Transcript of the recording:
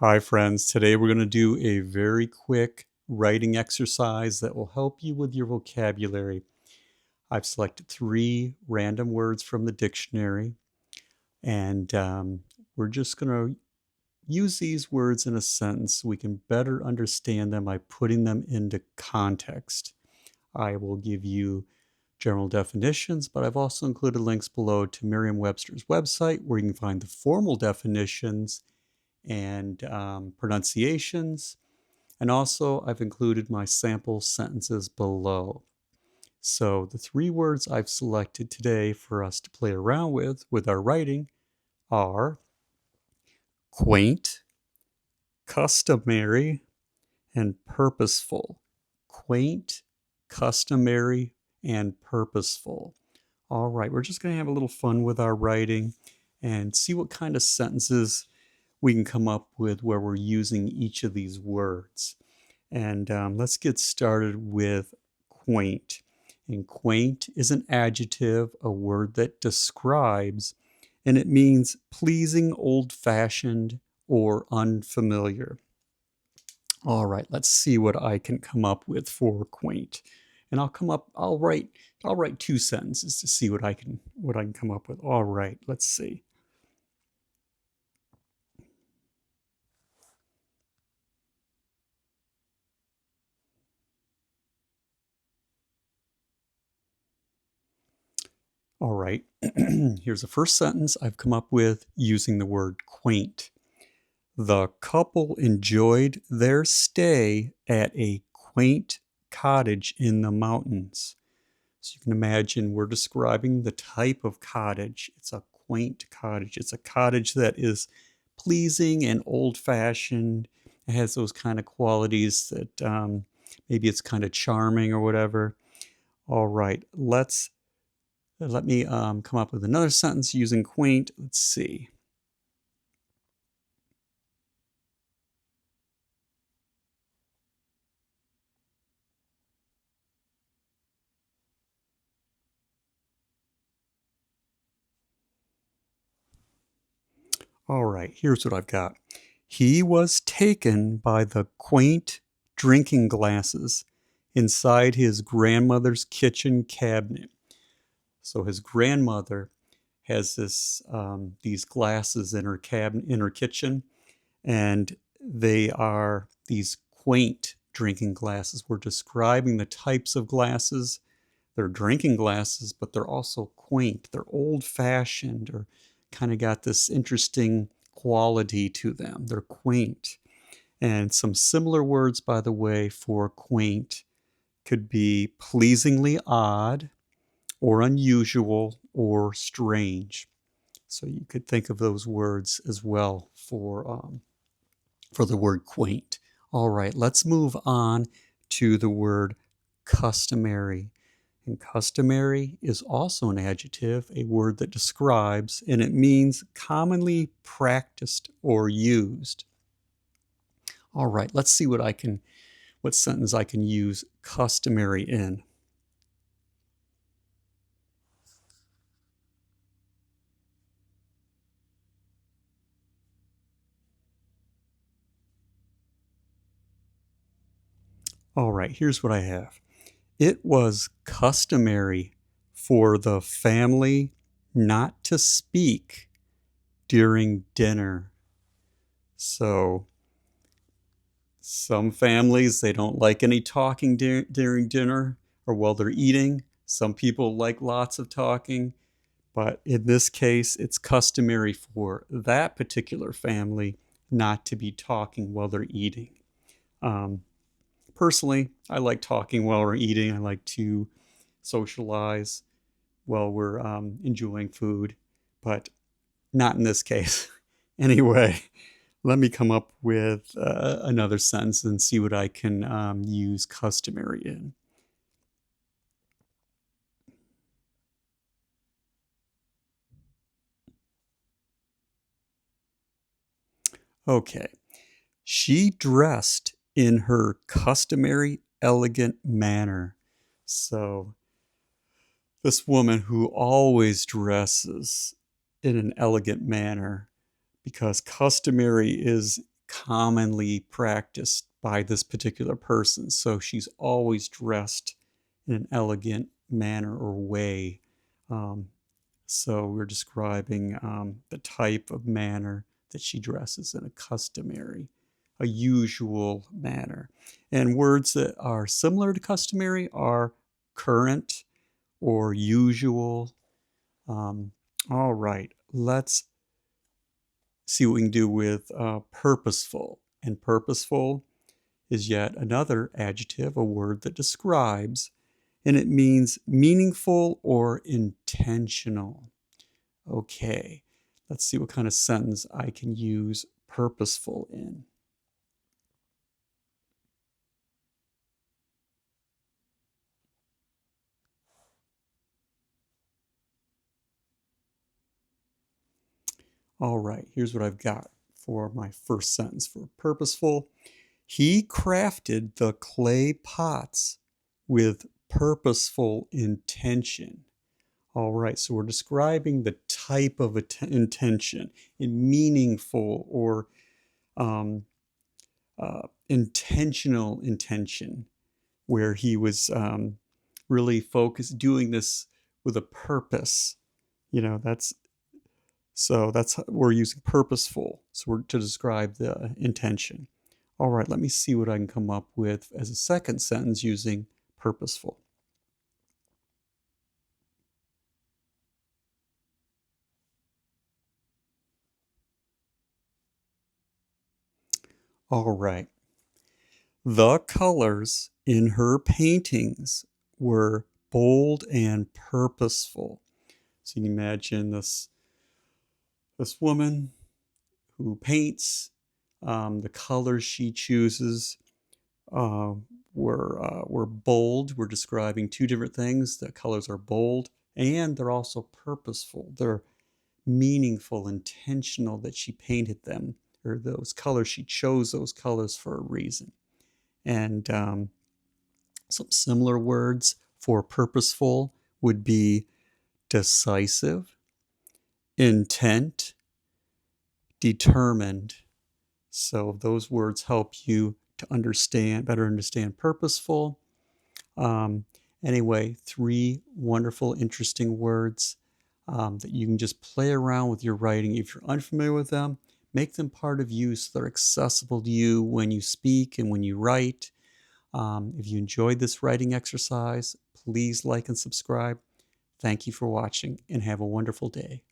Hi, friends. Today we're going to do a very quick writing exercise that will help you with your vocabulary. I've selected 3 random words from the dictionary, and we're just going to use these words in a sentence so we can better understand them by putting them into context. I will give you general definitions, but I've also included links below to Merriam-Webster's website where you can find the formal definitions and pronunciations. And also, I've included my sample sentences below. So the 3 words I've selected today for us to play around with our writing are quaint, customary, and purposeful. Quaint, customary, and purposeful. All right, we're just going to have a little fun with our writing and see what kind of sentences we can come up with where we're using each of these words. And let's get started with quaint. And quaint is an adjective, a word that describes, and it means pleasing, old-fashioned, or unfamiliar. All right, let's see what I can come up with for quaint. And I'll write 2 sentences to see what I can come up with. All right, let's see. All right, here's the first sentence I've come up with using the word quaint. The couple enjoyed their stay at a quaint cottage in the mountains. So you can imagine we're describing the type of cottage. It's a quaint cottage. It's a cottage that is pleasing and old-fashioned. It has those kind of qualities that maybe it's kind of charming or whatever. All right, let me come up with another sentence using quaint. Let's see. All right, here's what I've got. He was taken by the quaint drinking glasses inside his grandmother's kitchen cabinet. So his grandmother has these glasses in her cabinet in her kitchen, and they are these quaint drinking glasses. We're describing the types of glasses. They're drinking glasses, but they're also quaint. They're old-fashioned or kind of got this interesting quality to them. They're quaint. And some similar words, by the way, for quaint could be pleasingly odd or unusual or strange. So you could think of those words as well for the word quaint. All right, let's move on to the word customary. And customary is also an adjective, a word that describes, and it means commonly practiced or used. All right, let's see what sentence I can use customary in. All right, here's what I have. It was customary for the family not to speak during dinner. So some families, they don't like any talking during dinner or while they're eating. Some people like lots of talking, but in this case, it's customary for that particular family not to be talking while they're eating. Um, Personally, I like talking while we're eating. I like to socialize while we're enjoying food, but not in this case. Anyway, let me come up with another sentence and see what I can use customary in. Okay. She dressed in her customary elegant manner. So this woman who always dresses in an elegant manner, because customary is commonly practiced by this particular person. So she's always dressed in an elegant manner or way. Um, so we're describing the type of manner that she dresses in, a customary, a usual manner. And words that are similar to customary are current or usual. All right, let's see what we can do with purposeful. And purposeful is yet another adjective, a word that describes, and it means meaningful or intentional. Okay, let's see what kind of sentence I can use purposeful in. All right, here's what I've got for my first sentence for purposeful. He crafted the clay pots with purposeful intention. All right, so we're describing the type of intention in meaningful or intentional intention, where he was really focused, doing this with a purpose. You know, that's we're using purposeful. So we're to describe the intention. All right, let me see what I can come up with as a second sentence using purposeful. All right. The colors in her paintings were bold and purposeful. So you can imagine this woman who paints. The colors she chooses uh, were bold. We're describing two different things. The colors are bold and they're also purposeful. They're meaningful, intentional that she painted them, or those colors. She chose those colors for a reason. And some similar words for purposeful would be decisive, intent, determined. So those words help you to better understand purposeful. Um, anyway, three wonderful, interesting words that you can just play around with your writing. If you're unfamiliar with them, make them part of you so they're accessible to you when you speak and when you write. If you enjoyed this writing exercise, please like and subscribe. Thank you for watching and have a wonderful day.